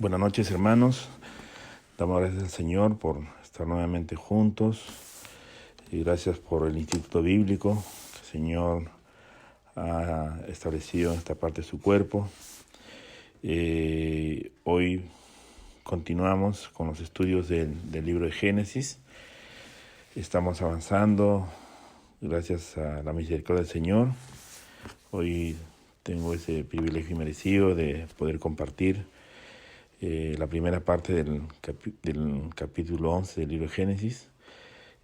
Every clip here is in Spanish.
Buenas noches, hermanos. Damos gracias al Señor por estar nuevamente juntos y gracias por el Instituto Bíblico que el Señor ha establecido en esta parte de su cuerpo. Hoy continuamos con los estudios del libro de Génesis. Estamos avanzando gracias a la misericordia del Señor. Hoy tengo ese privilegio merecido de poder compartir la primera parte del capítulo 11 del libro de Génesis.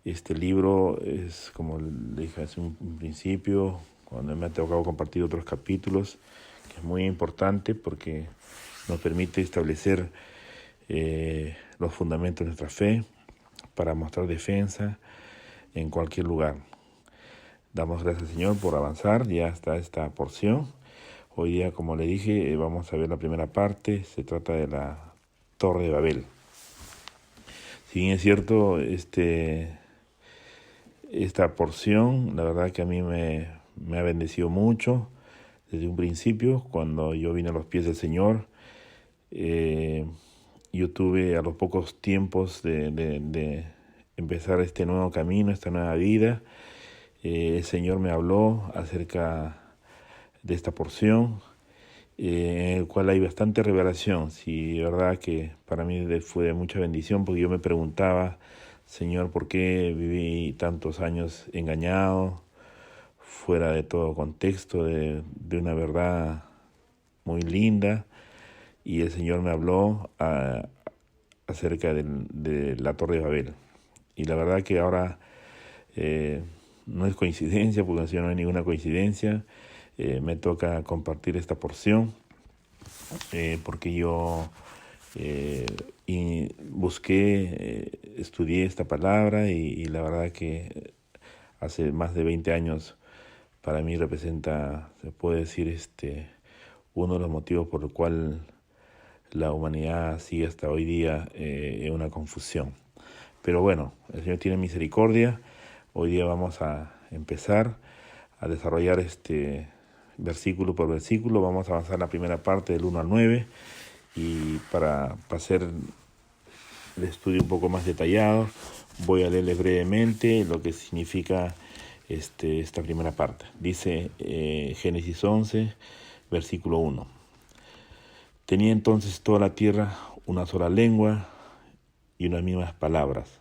Este libro es, como le dije hace un principio, cuando me ha tocado compartir otros capítulos, que es muy importante porque nos permite establecer los fundamentos de nuestra fe para mostrar defensa en cualquier lugar. Damos gracias al Señor por avanzar ya hasta esta porción. Hoy día, como le dije, vamos a ver la primera parte. Se trata de la Torre de Babel. Si bien es cierto, esta porción, la verdad que a mí me ha bendecido mucho desde un principio. Cuando yo vine a los pies del Señor, yo tuve a los pocos tiempos de empezar este nuevo camino, esta nueva vida. El Señor me habló acerca de esta porción, en el cual hay bastante revelación. Sí, verdad que para mí fue de mucha bendición, porque yo me preguntaba, Señor, ¿por qué viví tantos años engañado, fuera de todo contexto, de una verdad muy linda? Y el Señor me habló acerca de la Torre de Babel. Y la verdad que ahora no es coincidencia, porque el Señor no hay ninguna coincidencia. Me toca compartir esta porción porque yo busqué, estudié esta palabra y la verdad que hace más de 20 años para mí representa, se puede decir, uno de los motivos por el cual la humanidad sigue hasta hoy día en una confusión. Pero bueno, el Señor tiene misericordia. Hoy día vamos a empezar a desarrollar versículo por versículo. Vamos a avanzar la primera parte del 1 al 9 y para hacer el estudio un poco más detallado voy a leerles brevemente lo que significa esta primera parte. Dice Génesis 11, versículo 1. Tenía entonces toda la tierra una sola lengua y unas mismas palabras.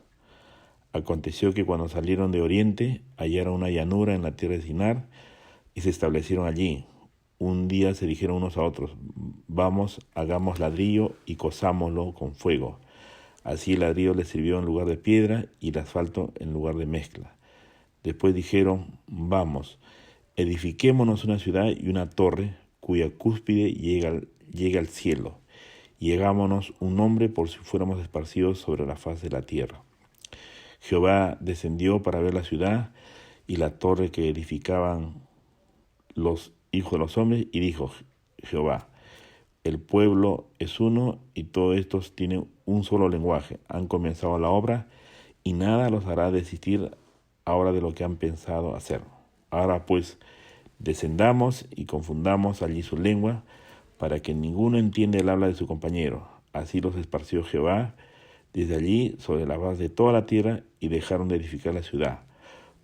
Aconteció que cuando salieron de oriente hallaron una llanura en la tierra de Sinar y se establecieron allí. Un día se dijeron unos a otros: vamos, hagamos ladrillo y cozámoslo con fuego. Así el ladrillo les sirvió en lugar de piedra y el asfalto en lugar de mezcla. Después dijeron: vamos, edifiquémonos una ciudad y una torre cuya cúspide llegue al cielo, y hagámonos un nombre por si fuéramos esparcidos sobre la faz de la tierra. Jehová descendió para ver la ciudad y la torre que edificaban los hijos de los hombres, y dijo Jehová: el pueblo es uno y todos estos tienen un solo lenguaje. Han comenzado la obra y nada los hará desistir ahora de lo que han pensado hacer. Ahora pues, descendamos y confundamos allí su lengua, para que ninguno entienda el habla de su compañero. Así los esparció Jehová desde allí sobre la faz de toda la tierra, y dejaron de edificar la ciudad.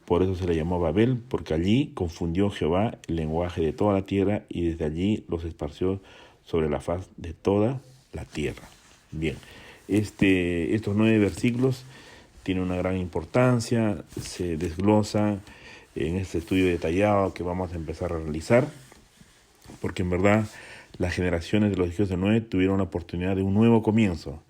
Por eso se le llamó Babel, porque allí confundió Jehová el lenguaje de toda la tierra, y desde allí los esparció sobre la faz de toda la tierra. Bien, estos 9 versículos tienen una gran importancia, se desglosan en este estudio detallado que vamos a empezar a realizar, porque en verdad las generaciones de los hijos de Noé tuvieron la oportunidad de un nuevo comienzo.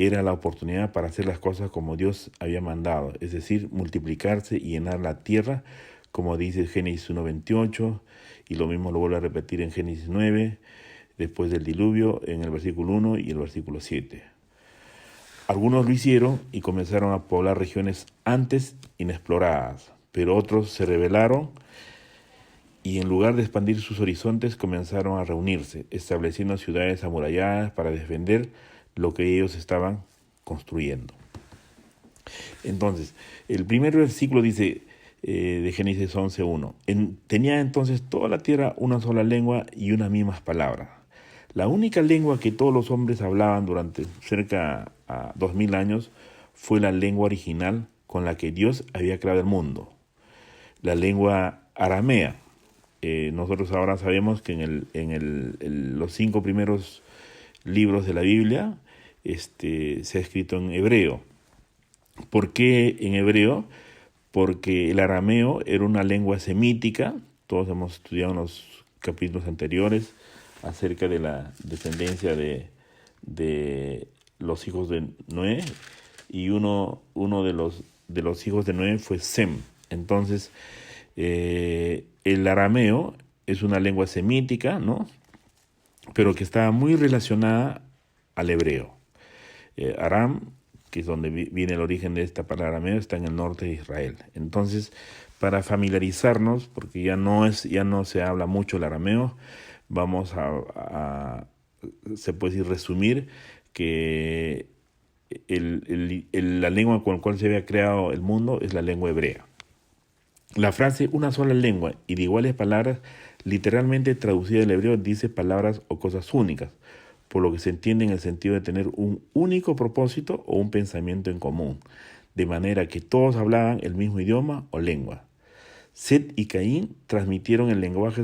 Era la oportunidad para hacer las cosas como Dios había mandado, es decir, multiplicarse y llenar la tierra, como dice Génesis 1:28, y lo mismo lo vuelve a repetir en Génesis 9, después del diluvio, en el versículo 1 y el versículo 7. Algunos lo hicieron y comenzaron a poblar regiones antes inexploradas, pero otros se rebelaron y en lugar de expandir sus horizontes comenzaron a reunirse, estableciendo ciudades amuralladas para defender lo que ellos estaban construyendo. Entonces, el primer versículo dice de Génesis 11:1: tenía entonces toda la tierra una sola lengua y unas mismas palabras. La única lengua que todos los hombres hablaban durante cerca a 2000 años fue la lengua original con la que Dios había creado el mundo, la lengua aramea. Nosotros ahora sabemos que los 5 primeros libros de la Biblia se ha escrito en hebreo. ¿Por qué en hebreo? Porque el arameo era una lengua semítica. Todos hemos estudiado en los capítulos anteriores acerca de la descendencia de los hijos de Noé, y uno de los hijos de Noé fue Sem. Entonces, el arameo es una lengua semítica, ¿no? Pero que está muy relacionada al hebreo. Aram, que es donde viene el origen de esta palabra arameo, está en el norte de Israel. Entonces, para familiarizarnos, porque ya no se habla mucho el arameo, vamos se puede decir, resumir que la lengua con la cual se había creado el mundo es la lengua hebrea. La frase una sola lengua y de iguales palabras, literalmente traducida del hebreo, dice palabras o cosas únicas, por lo que se entiende en el sentido de tener un único propósito o un pensamiento en común, de manera que todos hablaban el mismo idioma o lengua. Set y Caín transmitieron el lenguaje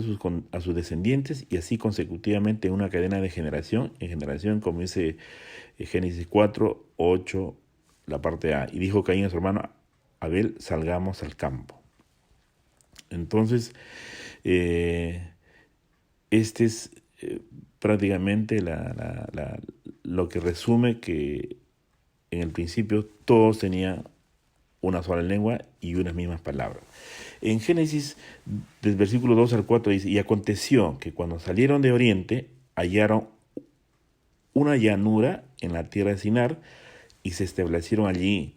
a sus descendientes, y así consecutivamente en una cadena de generación en generación, como dice Génesis 4, 8, la parte A. Y dijo Caín a su hermano Abel: salgamos al campo. Entonces, este es prácticamente lo que resume que en el principio todos tenían una sola lengua y unas mismas palabras. En Génesis, del versículo 2 al 4 dice: y aconteció que cuando salieron de oriente, hallaron una llanura en la tierra de Sinar, y se establecieron allí,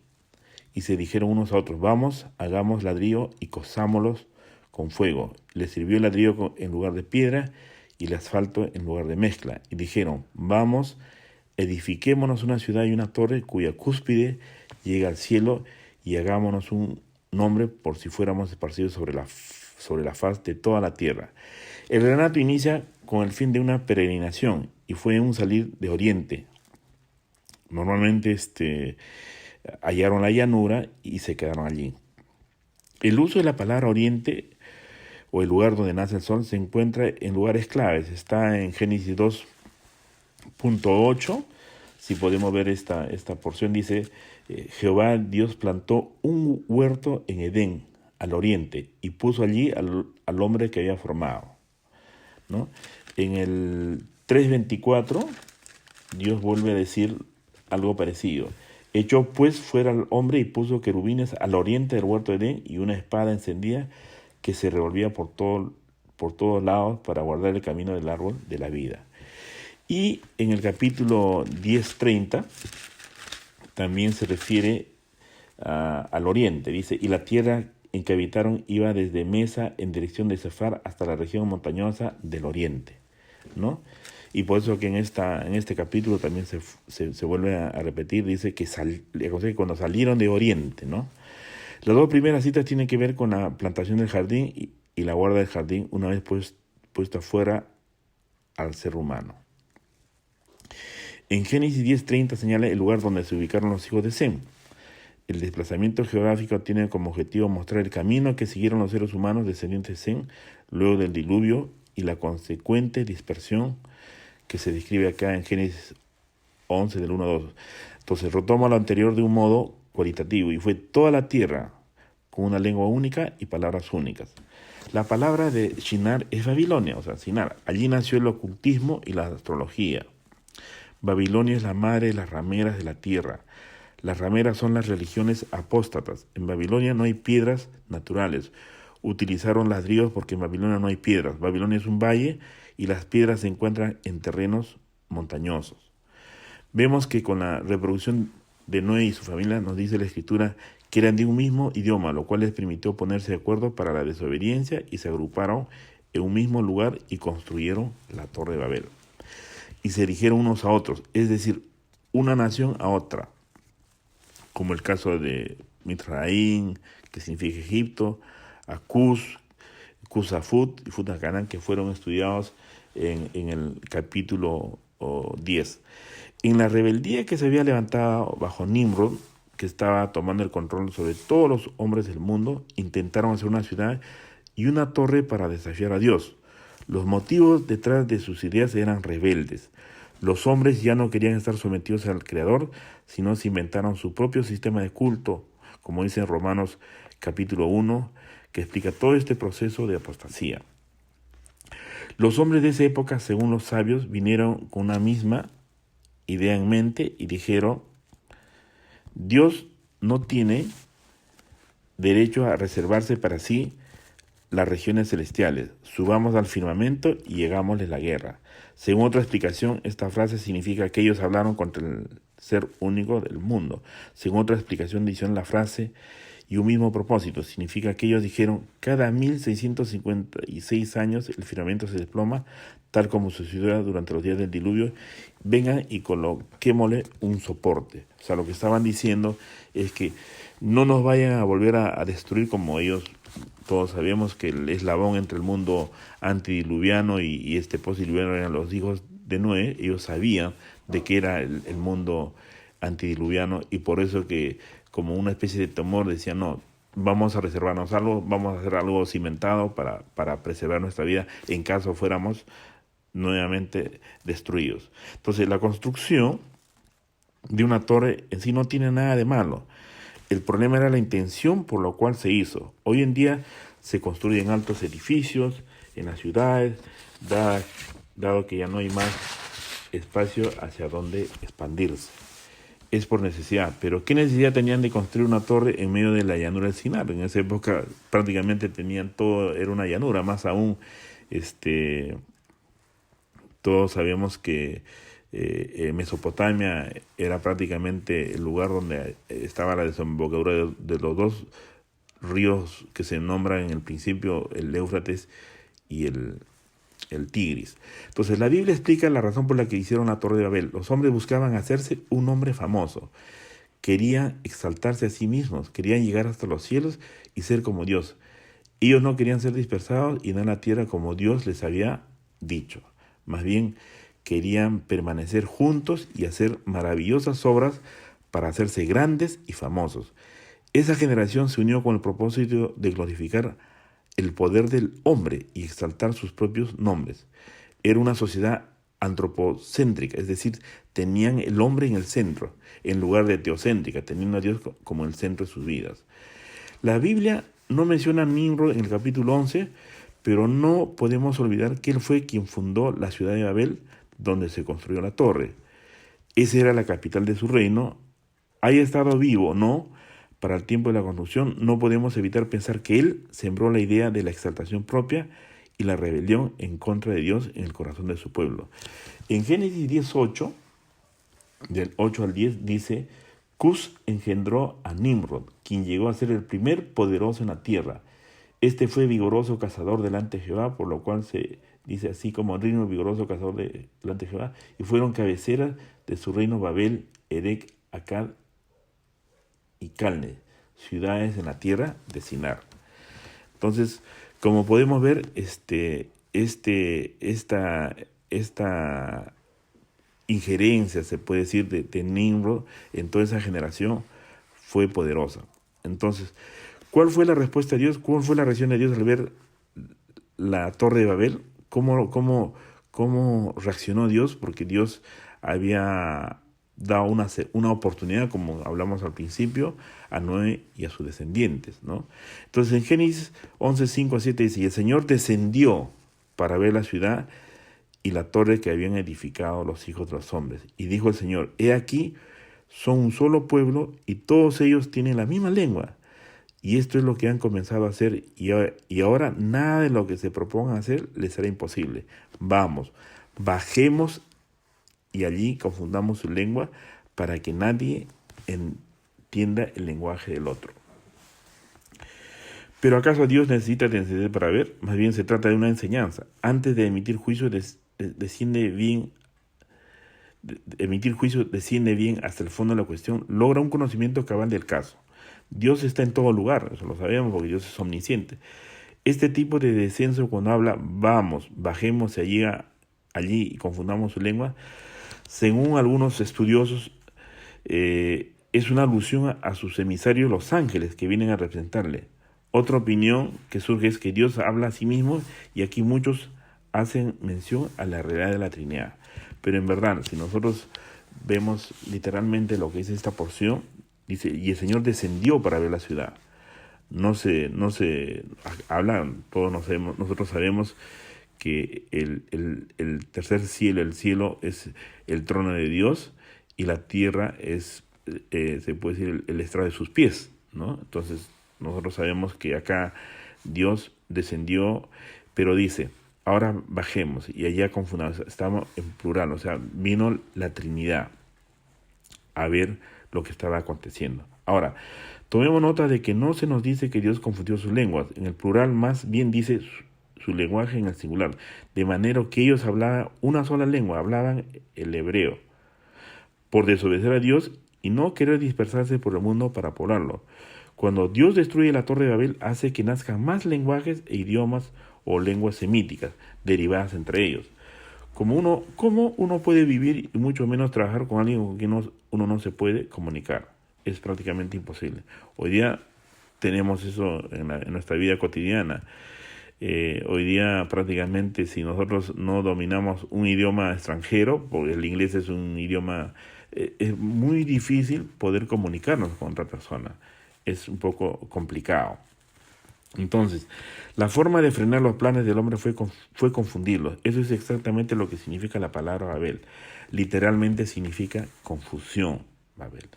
y se dijeron unos a otros: vamos, hagamos ladrillo y cozámoslos con fuego. Les sirvió el ladrillo en lugar de piedra y el asfalto en lugar de mezcla. Y dijeron: vamos, edifiquémonos una ciudad y una torre cuya cúspide llega al cielo, y hagámonos un nombre por si fuéramos esparcidos sobre la faz de toda la tierra. El relato inicia con el fin de una peregrinación, y fue un salir de oriente. Normalmente hallaron la llanura y se quedaron allí. El uso de la palabra oriente, o el lugar donde nace el sol, se encuentra en lugares claves. Está en Génesis 2.8. Si podemos ver esta porción, dice: Jehová Dios plantó un huerto en Edén, al oriente, y puso allí al hombre que había formado, ¿no? En el 3.24, Dios vuelve a decir algo parecido: echó pues fuera al hombre y puso querubines al oriente del huerto de Edén, y una espada encendida que se revolvía por todos lados para guardar el camino del árbol de la vida. Y en el capítulo 10:30 también se refiere al oriente. Dice: y la tierra en que habitaron iba desde Mesa en dirección de Sefar hasta la región montañosa del oriente, ¿no? Y por eso que en este capítulo también se vuelve a repetir, dice que cuando salieron de oriente, ¿no? Las dos primeras citas tienen que ver con la plantación del jardín y la guarda del jardín una vez puesta fuera al ser humano. En Génesis 10:30 señala el lugar donde se ubicaron los hijos de Sem. El desplazamiento geográfico tiene como objetivo mostrar el camino que siguieron los seres humanos descendientes de Sem luego del diluvio y la consecuente dispersión que se describe acá en Génesis 11 del 1 a 2. Entonces retoma lo anterior de un modo cualitativo: y fue toda la tierra con una lengua única y palabras únicas. La palabra de Shinar es Babilonia, o sea, Sinar. Allí nació el ocultismo y la astrología. Babilonia es la madre de las rameras de la tierra. Las rameras son las religiones apóstatas. En Babilonia no hay piedras naturales. Utilizaron ladrillos porque en Babilonia no hay piedras. Babilonia es un valle y las piedras se encuentran en terrenos montañosos. Vemos que con la reproducción de Noé y su familia, nos dice la Escritura que eran de un mismo idioma, lo cual les permitió ponerse de acuerdo para la desobediencia, y se agruparon en un mismo lugar y construyeron la Torre de Babel. Y se dirigieron unos a otros, es decir, una nación a otra, como el caso de Mitraín, que significa Egipto, a Cus a Fut y Fut a Canaán, que fueron estudiados en el capítulo 10. En la rebeldía que se había levantado bajo Nimrod, que estaba tomando el control sobre todos los hombres del mundo, intentaron hacer una ciudad y una torre para desafiar a Dios. Los motivos detrás de sus ideas eran rebeldes. Los hombres ya no querían estar sometidos al Creador, sino se inventaron su propio sistema de culto, como dice en Romanos capítulo 1, que explica todo este proceso de apostasía. Los hombres de esa época, según los sabios, vinieron con una misma idea en mente y dijeron: Dios no tiene derecho a reservarse para sí las regiones celestiales. Subamos al firmamento y llegámosle la guerra. Según otra explicación, esta frase significa que ellos hablaron contra el ser único del mundo. Según otra explicación, dicen la frase y un mismo propósito. Significa que ellos dijeron: cada 1656 años el firmamento se desploma, tal como sucedió durante los días del diluvio. Vengan y coloquémosle un soporte. O sea, lo que estaban diciendo es que no nos vayan a volver a destruir, como ellos. Todos sabemos que el eslabón entre el mundo antediluviano y este postdiluviano eran los hijos de Noé. Ellos sabían de qué era el mundo antediluviano, y por eso que, como una especie de temor, decían: no, vamos a reservarnos algo, vamos a hacer algo cimentado para preservar nuestra vida en caso fuéramos nuevamente destruidos. Entonces, la construcción de una torre en sí no tiene nada de malo. El problema era la intención por la cual se hizo. Hoy en día se construyen altos edificios en las ciudades, dado que ya no hay más espacio hacia donde expandirse. Es por necesidad. Pero ¿qué necesidad tenían de construir una torre en medio de la llanura del Sinar? En esa época prácticamente tenían todo, era una llanura. Más aún, todos sabemos que Mesopotamia era prácticamente el lugar donde estaba la desembocadura de los dos ríos que se nombran en el principio, el Éufrates y el Tigris. Entonces, la Biblia explica la razón por la que hicieron la Torre de Babel. Los hombres buscaban hacerse un hombre famoso. Querían exaltarse a sí mismos, querían llegar hasta los cielos y ser como Dios. Ellos no querían ser dispersados y dar la tierra como Dios les había dicho. Más bien, querían permanecer juntos y hacer maravillosas obras para hacerse grandes y famosos. Esa generación se unió con el propósito de glorificar el poder del hombre y exaltar sus propios nombres. Era una sociedad antropocéntrica, es decir, tenían el hombre en el centro, en lugar de teocéntrica, teniendo a Dios como el centro de sus vidas. La Biblia no menciona a Nimrod en el capítulo 11, pero no podemos olvidar que él fue quien fundó la ciudad de Babel, donde se construyó la torre. Esa era la capital de su reino. Haya estado vivo o no, para el tiempo de la construcción, no podemos evitar pensar que él sembró la idea de la exaltación propia y la rebelión en contra de Dios en el corazón de su pueblo. En Génesis 10:8, del 8 al 10, dice: Cus engendró a Nimrod, quien llegó a ser el primer poderoso en la tierra. Este fue vigoroso cazador delante de Jehová, por lo cual se dice así como reino vigoroso cazador delante de Jehová, y fueron cabeceras de su reino Babel, Erec, Akkad y Calne, ciudades en la tierra de Sinar. Entonces, como podemos ver, esta injerencia, se puede decir, de Nimrod en toda esa generación fue poderosa. Entonces, ¿cuál fue la respuesta de Dios? ¿Cuál fue la reacción de Dios al ver la Torre de Babel? ¿Cómo reaccionó Dios? Porque Dios había dado una oportunidad, como hablamos al principio, a Noé y a sus descendientes, ¿no? Entonces, en Génesis 11:5-7 dice: y el Señor descendió para ver la ciudad y la torre que habían edificado los hijos de los hombres. Y dijo el Señor: he aquí, son un solo pueblo, y todos ellos tienen la misma lengua. Y esto es lo que han comenzado a hacer, y ahora nada de lo que se propongan hacer les será imposible. Vamos, bajemos y allí confundamos su lengua para que nadie entienda el lenguaje del otro. ¿Pero acaso Dios necesita entender para ver? Más bien se trata de una enseñanza. Antes de emitir juicio, desciende bien hasta el fondo de la cuestión, logra un conocimiento cabal del caso. Dios está en todo lugar, eso lo sabemos porque Dios es omnisciente. Este tipo de descenso, cuando habla, vamos, bajemos y llega allí y confundamos su lengua, según algunos estudiosos, es una alusión a sus emisarios los ángeles que vienen a representarle. Otra opinión que surge es que Dios habla a sí mismo, y aquí muchos hacen mención a la realidad de la Trinidad. Pero en verdad, si nosotros vemos literalmente lo que dice esta porción, dice, y el Señor descendió para ver la ciudad. No se habla, nosotros sabemos que el tercer cielo, el cielo es el trono de Dios, y la tierra es, se puede decir, el estrado de sus pies, ¿no? Entonces, nosotros sabemos que acá Dios descendió, pero dice, ahora bajemos, y allá confundamos, estamos en plural, o sea, vino la Trinidad a ver lo que estaba aconteciendo. Ahora, tomemos nota de que no se nos dice que Dios confundió sus lenguas, en el plural más bien dice su lenguaje en el singular, de manera que ellos hablaban una sola lengua, hablaban el hebreo, por desobedecer a Dios y no querer dispersarse por el mundo para poblarlo. Cuando Dios destruye la Torre de Babel, hace que nazcan más lenguajes e idiomas o lenguas semíticas, derivadas entre ellos. ¿Cómo uno puede vivir y mucho menos trabajar con alguien con quien uno no se puede comunicar? Es prácticamente imposible. Hoy día tenemos eso en nuestra vida cotidiana. Hoy día prácticamente, si nosotros no dominamos un idioma extranjero, porque el inglés es un idioma, es muy difícil poder comunicarnos con otra persona. Es un poco complicado. Entonces, la forma de frenar los planes del hombre fue confundirlos. Eso es exactamente lo que significa la palabra Babel. Literalmente significa confusión, Babel.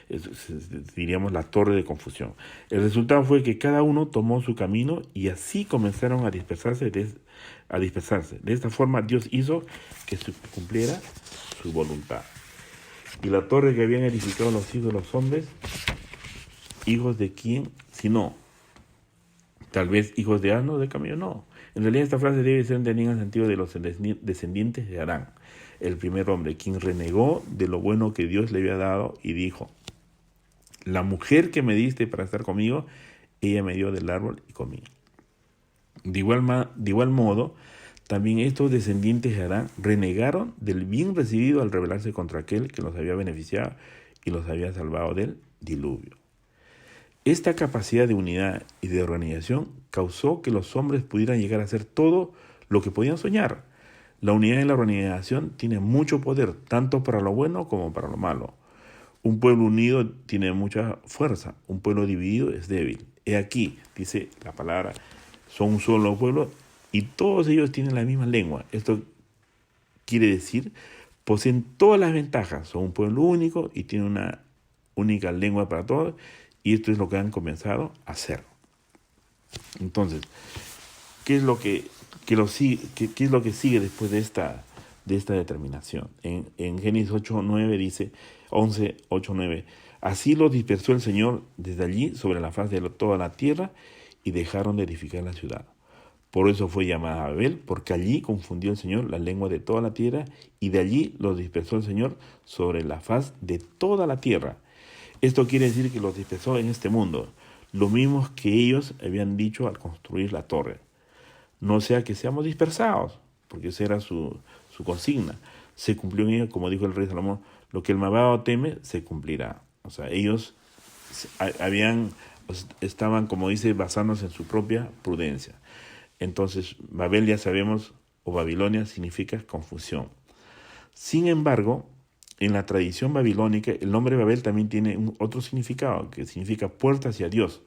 Entonces, diríamos la torre de confusión. El resultado fue que cada uno tomó su camino y así comenzaron a dispersarse. De esta forma, Dios hizo que se cumpliera su voluntad. Y la torre que habían edificado los hijos de los hombres, ¿hijos de quién? Si no, tal vez hijos de asno, de camello, no. En realidad esta frase debe ser entendida en el sentido de los descendientes de Adán, el primer hombre, quien renegó de lo bueno que Dios le había dado y dijo, la mujer que me diste para estar conmigo, ella me dio del árbol y comí. De igual modo, también estos descendientes de Adán renegaron del bien recibido al rebelarse contra aquel que los había beneficiado y los había salvado del diluvio. Esta capacidad de unidad y de organización causó que los hombres pudieran llegar a hacer todo lo que podían soñar. La unidad y la organización tiene mucho poder, tanto para lo bueno como para lo malo. Un pueblo unido tiene mucha fuerza, un pueblo dividido es débil. He aquí, dice la palabra, son un solo pueblo y todos ellos tienen la misma lengua. Esto quiere decir, poseen todas las ventajas, son un pueblo único y tienen una única lengua para todos. Y esto es lo que han comenzado a hacer. Entonces, ¿qué es lo que sigue después de esta determinación? En Génesis 8:9 dice, 11:8-9, así los dispersó el Señor desde allí sobre la faz de toda la tierra y dejaron de edificar la ciudad. Por eso fue llamada Babel, porque allí confundió el Señor la lengua de toda la tierra y de allí los dispersó el Señor sobre la faz de toda la tierra. Esto quiere decir que los dispersó en este mundo, lo mismo que ellos habían dicho al construir la torre. No sea que seamos dispersados, porque esa era su consigna. Se cumplió en ello, como dijo el rey Salomón, lo que el malvado teme se cumplirá. O sea, ellos estaban, como dice, basándose en su propia prudencia. Entonces, Babel, ya sabemos, o Babilonia, significa confusión. Sin embargo, en la tradición babilónica, el nombre Babel también tiene otro significado, que significa puerta hacia Dios,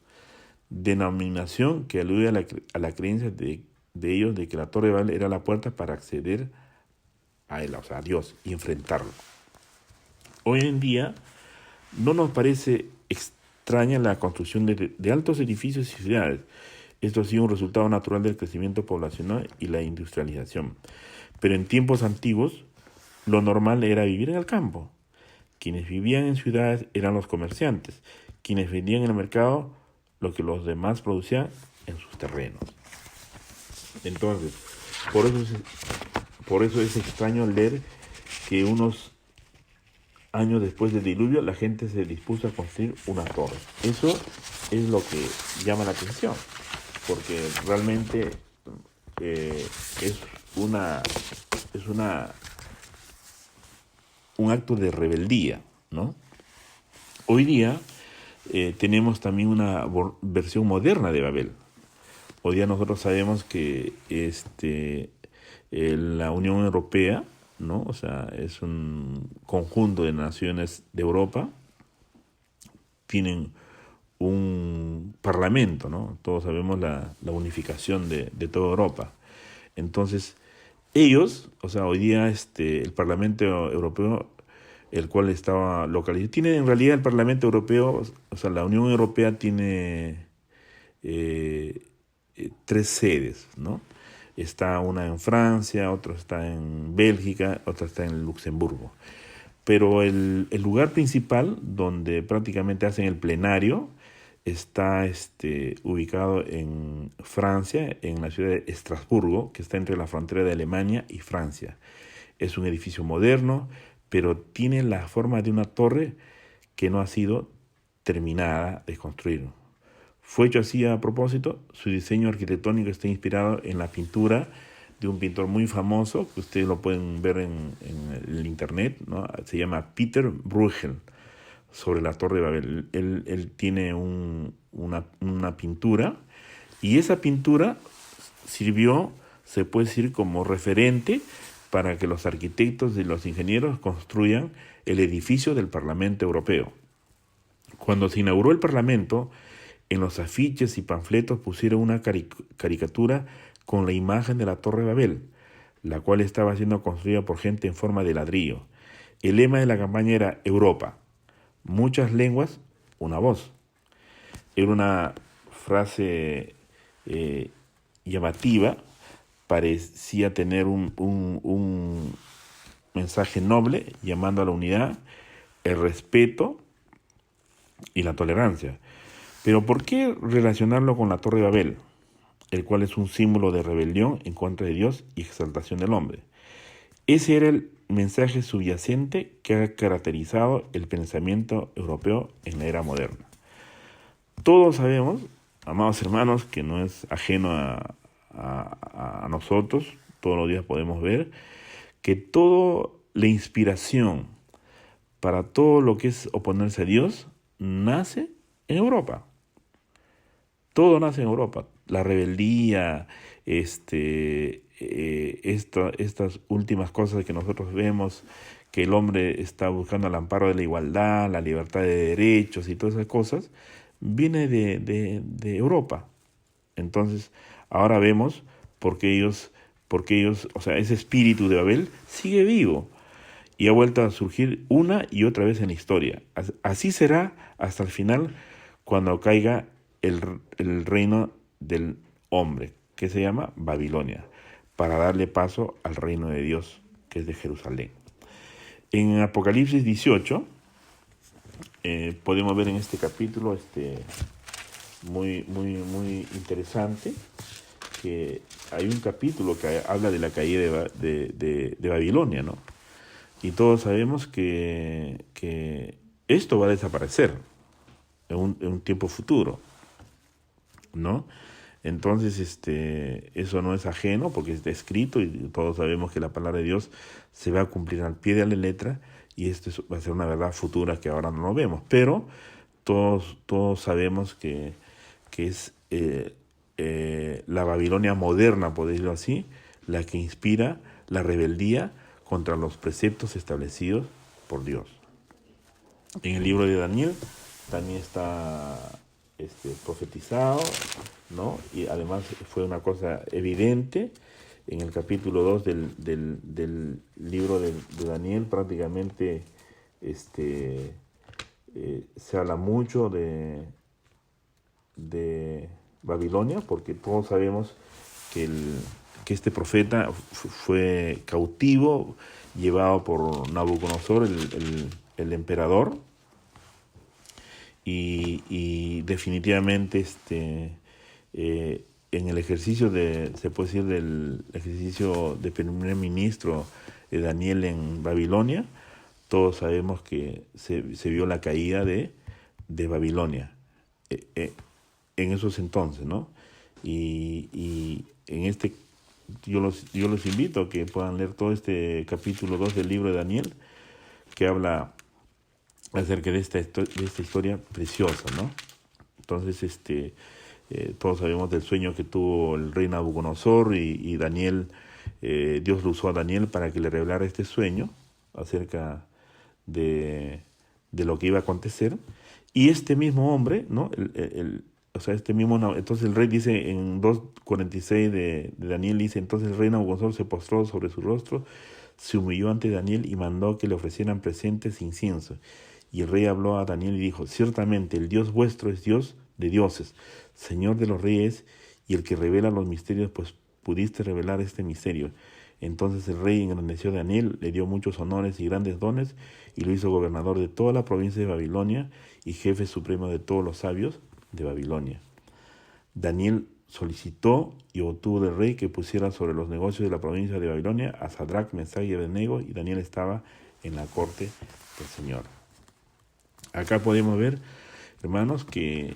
denominación que alude a la creencia de ellos de que la Torre de Babel era la puerta para acceder a él, o sea, a Dios, y enfrentarlo. Hoy en día no nos parece extraña la construcción de altos edificios y ciudades. Esto ha sido un resultado natural del crecimiento poblacional y la industrialización. Pero en tiempos antiguos, lo normal era vivir en el campo. Quienes vivían en ciudades eran los comerciantes, quienes vendían en el mercado lo que los demás producían en sus terrenos. Entonces, por eso es extraño leer que unos años después del diluvio la gente se dispuso a construir una torre. Eso es lo que llama la atención, porque realmente es un acto de rebeldía, ¿no? Hoy día tenemos también una versión moderna de Babel. Hoy día nosotros sabemos que la Unión Europea, ¿no? O sea, es un conjunto de naciones de Europa, tienen un parlamento, ¿no? Todos sabemos la unificación de toda Europa. Entonces, ellos, o sea, hoy día el Parlamento Europeo, el cual estaba localizado, tiene en realidad el Parlamento Europeo, o sea, la Unión Europea tiene tres sedes, ¿no? Está una en Francia, otra está en Bélgica, otra está en Luxemburgo. Pero el lugar principal donde prácticamente hacen el plenario está ubicado en Francia, en la ciudad de Estrasburgo, que está entre la frontera de Alemania y Francia. Es un edificio moderno, pero tiene la forma de una torre que no ha sido terminada de construir. Fue hecho así a propósito. Su diseño arquitectónico está inspirado en la pintura de un pintor muy famoso, que ustedes lo pueden ver en el internet, ¿no? Se llama Peter Bruegel, sobre la Torre de Babel. Él tiene una pintura, y esa pintura sirvió, se puede decir, como referente para que los arquitectos y los ingenieros construyan el edificio del Parlamento Europeo. Cuando se inauguró el Parlamento, en los afiches y panfletos pusieron una caricatura con la imagen de la Torre de Babel, la cual estaba siendo construida por gente en forma de ladrillo. El lema de la campaña era Europa, muchas lenguas, una voz. Era una frase llamativa, parecía tener un mensaje noble llamando a la unidad, el respeto y la tolerancia. Pero ¿por qué relacionarlo con la Torre de Babel, el cual es un símbolo de rebelión en contra de Dios y exaltación del hombre? Ese era el mensaje subyacente que ha caracterizado el pensamiento europeo en la era moderna. Todos sabemos, amados hermanos, que no es ajeno a nosotros, todos los días podemos ver que toda la inspiración para todo lo que es oponerse a Dios nace en Europa. Todo nace en Europa. La rebeldía, estas últimas cosas que nosotros vemos, que el hombre está buscando el amparo de la igualdad, la libertad de derechos y todas esas cosas, viene de Europa. Entonces, ahora vemos por qué ellos, o sea, ese espíritu de Babel sigue vivo y ha vuelto a surgir una y otra vez en la historia. Así será hasta el final, cuando caiga el reino del hombre, que se llama Babilonia, para darle paso al reino de Dios, que es de Jerusalén. En Apocalipsis 18 podemos ver en este capítulo muy interesante, que hay un capítulo que habla de la caída de Babilonia, ¿no? Y todos sabemos que esto va a desaparecer en un tiempo futuro, ¿no? Entonces, eso no es ajeno, porque está escrito y todos sabemos que la palabra de Dios se va a cumplir al pie de la letra, y esto va a ser una verdad futura que ahora no lo vemos. Pero todos sabemos que es la Babilonia moderna, por decirlo así, la que inspira la rebeldía contra los preceptos establecidos por Dios. En el libro de Daniel también está profetizado, ¿no? Y además fue una cosa evidente. En el capítulo 2 del libro de Daniel prácticamente se habla mucho de Babilonia, porque todos sabemos que este profeta fue cautivo, llevado por Nabucodonosor, el emperador, y definitivamente en el ejercicio se puede decir, del ejercicio de primer ministro de Daniel en Babilonia, todos sabemos que se vio la caída de Babilonia en esos entonces, ¿no? Y en este yo los invito a que puedan leer todo este capítulo 2 del libro de Daniel, que habla acerca de esta historia preciosa, ¿no? Entonces, todos sabemos del sueño que tuvo el rey Nabucodonosor y Daniel, Dios lo usó a Daniel para que le revelara este sueño acerca de lo que iba a acontecer. Y este mismo hombre, ¿no? Entonces el rey dice en 2:46 de Daniel, dice: entonces el rey Nabucodonosor se postró sobre su rostro, se humilló ante Daniel y mandó que le ofrecieran presentes e incienso. Y el rey habló a Daniel y dijo: ciertamente el Dios vuestro es Dios de dioses, Señor de los reyes, y el que revela los misterios, pues pudiste revelar este misterio. Entonces el rey engrandeció a Daniel, le dio muchos honores y grandes dones, y lo hizo gobernador de toda la provincia de Babilonia y jefe supremo de todos los sabios de Babilonia. Daniel solicitó y obtuvo del rey que pusiera sobre los negocios de la provincia de Babilonia a Sadrach, Mesach y Abednego, y Daniel estaba en la corte del Señor. Acá podemos ver, hermanos, que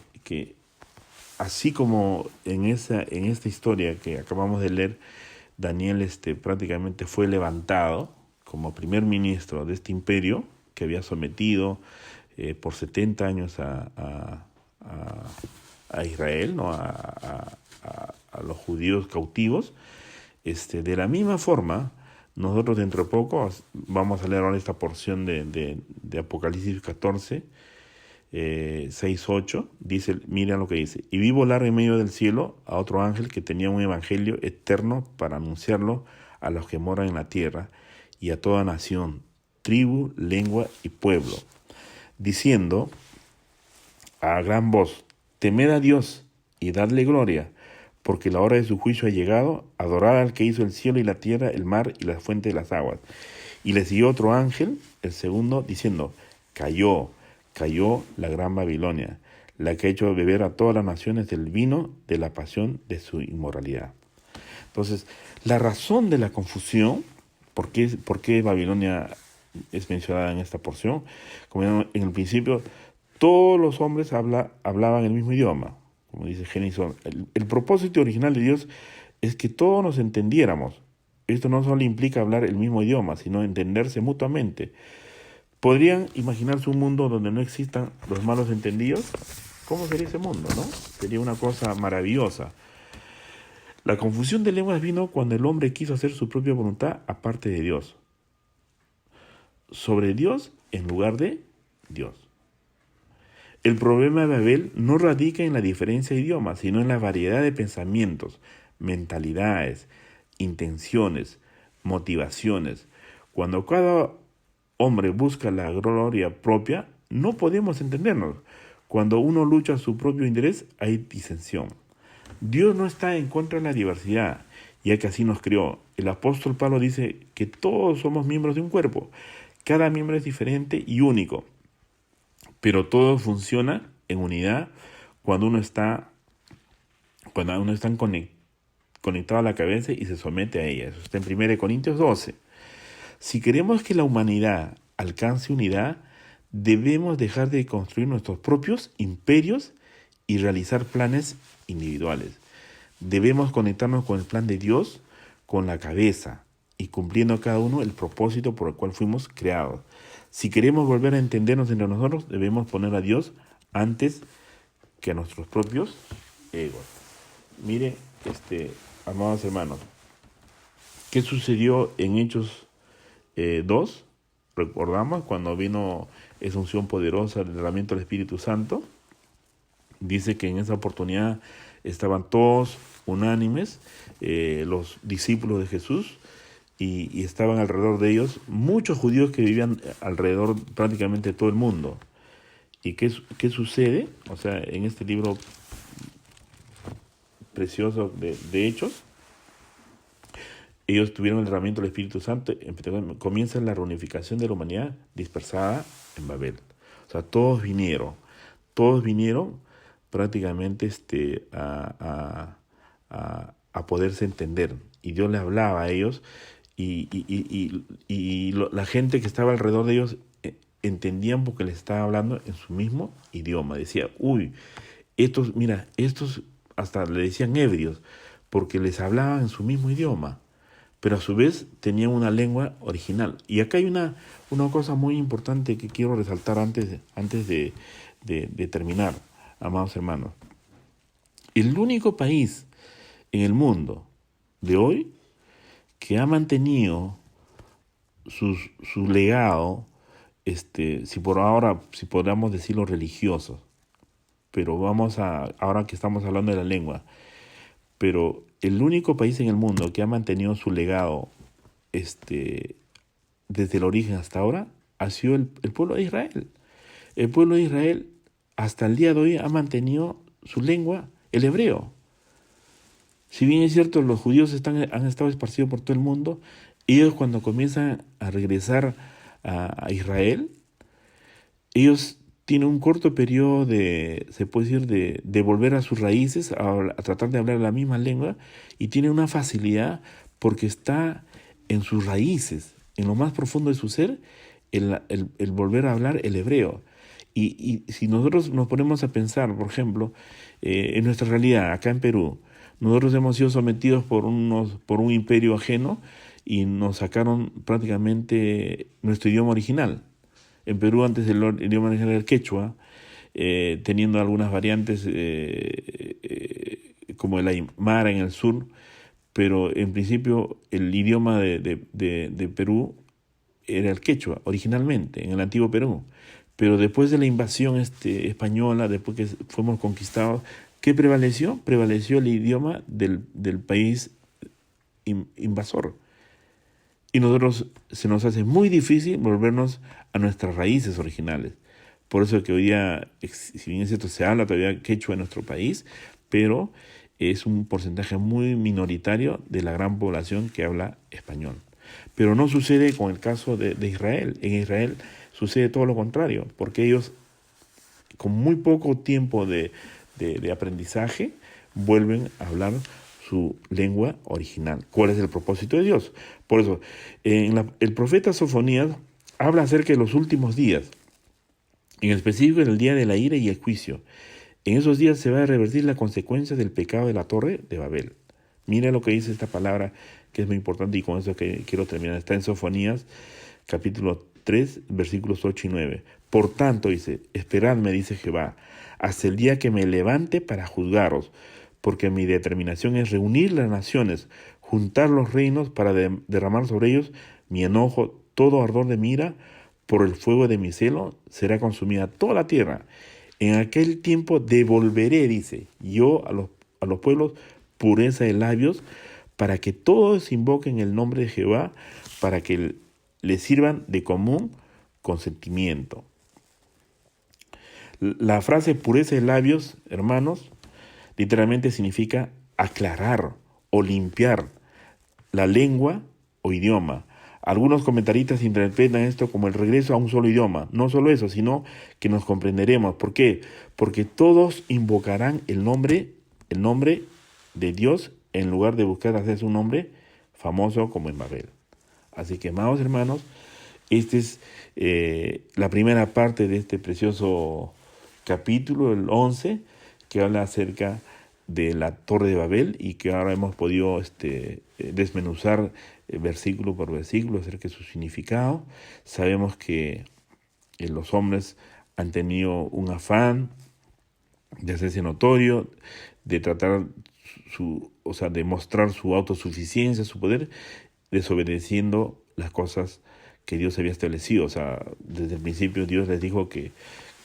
así como en esta historia que acabamos de leer, Daniel prácticamente fue levantado como primer ministro de este imperio que había sometido por 70 años a Israel, ¿no? a los judíos cautivos. De la misma forma, nosotros dentro de poco vamos a leer ahora esta porción de Apocalipsis 14, 6-8, dice, mira lo que dice: y vi volar en medio del cielo a otro ángel que tenía un evangelio eterno para anunciarlo a los que moran en la tierra y a toda nación, tribu, lengua y pueblo, diciendo a gran voz: temed a Dios y dadle gloria, porque la hora de su juicio ha llegado, adorad al que hizo el cielo y la tierra, el mar y la fuente de las aguas. Y le siguió otro ángel, el segundo, diciendo: cayó la gran Babilonia, la que ha hecho beber a todas las naciones del vino de la pasión de su inmoralidad. Entonces, la razón de la confusión, ¿por qué Babilonia es mencionada en esta porción? Como en el principio, todos los hombres hablaban el mismo idioma, como dice Génesis. El propósito original de Dios es que todos nos entendiéramos. Esto no solo implica hablar el mismo idioma, sino entenderse mutuamente. ¿Podrían imaginarse un mundo donde no existan los malos entendidos? ¿Cómo sería ese mundo, no? Sería una cosa maravillosa. La confusión de lenguas vino cuando el hombre quiso hacer su propia voluntad aparte de Dios, sobre Dios en lugar de Dios. El problema de Babel no radica en la diferencia de idiomas, sino en la variedad de pensamientos, mentalidades, intenciones, motivaciones. Cuando cada hombre busca la gloria propia, no podemos entendernos. Cuando uno lucha a su propio interés, hay disensión. Dios no está en contra de la diversidad, ya que así nos creó. El apóstol Pablo dice que todos somos miembros de un cuerpo. Cada miembro es diferente y único, pero todo funciona en unidad cuando uno está conectado a la cabeza y se somete a ella. Eso está en 1 Corintios 12. Si queremos que la humanidad alcance unidad, debemos dejar de construir nuestros propios imperios y realizar planes individuales. Debemos conectarnos con el plan de Dios, con la cabeza, y cumpliendo cada uno el propósito por el cual fuimos creados. Si queremos volver a entendernos entre nosotros, debemos poner a Dios antes que a nuestros propios egos. Mire, amados hermanos, ¿qué sucedió en Hechos 2? Recordamos cuando vino esa unción poderosa, el derramamiento del Espíritu Santo. Dice que en esa oportunidad estaban todos unánimes, los discípulos de Jesús, y estaban alrededor de ellos muchos judíos que vivían alrededor prácticamente de todo el mundo. ¿Y qué sucede? O sea, en este libro precioso de Hechos, ellos tuvieron el derramamiento del Espíritu Santo, comienza la reunificación de la humanidad dispersada en Babel. O sea, todos vinieron prácticamente a poderse entender. Y Dios les hablaba a ellos, la gente que estaba alrededor de ellos entendían porque les estaba hablando en su mismo idioma. Decía, estos hasta le decían ebrios, porque les hablaban en su mismo idioma, pero a su vez tenían una lengua original. Y acá hay una cosa muy importante que quiero resaltar antes de terminar, amados hermanos. El único país en el mundo de hoy que ha mantenido su legado, si podríamos decirlo religioso, pero ahora que estamos hablando de la lengua, pero el único país en el mundo que ha mantenido su legado, desde el origen hasta ahora, ha sido el pueblo de Israel. El pueblo de Israel hasta el día de hoy ha mantenido su lengua, el hebreo. Si bien es cierto, los judíos han estado esparcidos por todo el mundo, ellos cuando comienzan a regresar a Israel, ellos tienen un corto periodo se puede decir, de volver a sus raíces, a tratar de hablar la misma lengua, y tienen una facilidad porque está en sus raíces, en lo más profundo de su ser, el volver a hablar el hebreo. Y si nosotros nos ponemos a pensar, por ejemplo, en nuestra realidad, acá en Perú, nosotros hemos sido sometidos por un imperio ajeno y nos sacaron prácticamente nuestro idioma original. En Perú antes el idioma original era el quechua, teniendo algunas variantes como el aymara en el sur, pero en principio el idioma de Perú era el quechua originalmente, en el antiguo Perú. Pero después de la invasión española, después que fuimos conquistados, ¿qué prevaleció? Prevaleció el idioma del país invasor. Y nosotros se nos hace muy difícil volvernos a nuestras raíces originales. Por eso que hoy día, si bien es cierto, se habla todavía quechua en nuestro país, pero es un porcentaje muy minoritario de la gran población que habla español. Pero no sucede con el caso de Israel. En Israel sucede todo lo contrario, porque ellos, con muy poco tiempo de aprendizaje, vuelven a hablar su lengua original. ¿Cuál es el propósito de Dios? Por eso, el profeta Sofonías habla acerca de los últimos días, en específico en el día de la ira y el juicio. En esos días se va a revertir la consecuencia del pecado de la torre de Babel. Mira lo que dice esta palabra, que es muy importante, y con eso que quiero terminar. Está en Sofonías, capítulo 3, versículos 8 y 9. Por tanto, dice, esperadme, dice Jehová, hasta el día que me levante para juzgaros, porque mi determinación es reunir las naciones, juntar los reinos para derramar sobre ellos mi enojo, todo ardor de mi ira, por el fuego de mi celo será consumida toda la tierra. En aquel tiempo devolveré, dice, yo a los pueblos pureza de labios, para que todos invoquen el nombre de Jehová, para que les sirvan de común consentimiento. La frase pureza de labios, hermanos, literalmente significa aclarar o limpiar la lengua o idioma. Algunos comentaristas interpretan esto como el regreso a un solo idioma. No solo eso, sino que nos comprenderemos. ¿Por qué? Porque todos invocarán el nombre de Dios en lugar de buscar hacerse un nombre famoso como en Babel. Así que, amados hermanos, esta es la primera parte de este precioso capítulo, el 11, que habla acerca de la Torre de Babel y que ahora hemos podido desmenuzar versículo por versículo acerca de su significado. Sabemos que los hombres han tenido un afán de hacerse notorio, de tratar de mostrar su autosuficiencia, su poder, desobedeciendo las cosas que Dios había establecido. O sea, desde el principio Dios les dijo que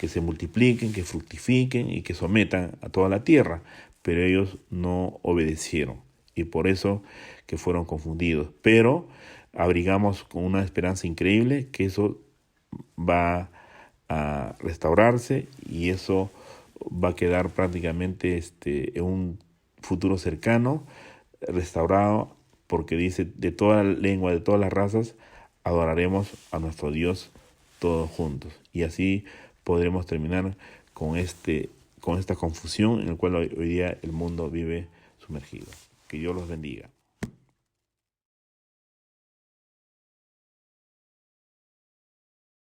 se multipliquen, que fructifiquen y que sometan a toda la tierra, pero ellos no obedecieron y por eso que fueron confundidos. Pero abrigamos con una esperanza increíble que eso va a restaurarse y eso va a quedar prácticamente en un futuro cercano, restaurado, porque dice, de toda la lengua, de todas las razas, adoraremos a nuestro Dios todos juntos. Y así podremos terminar con esta confusión en la cual hoy día el mundo vive sumergido. Que Dios los bendiga.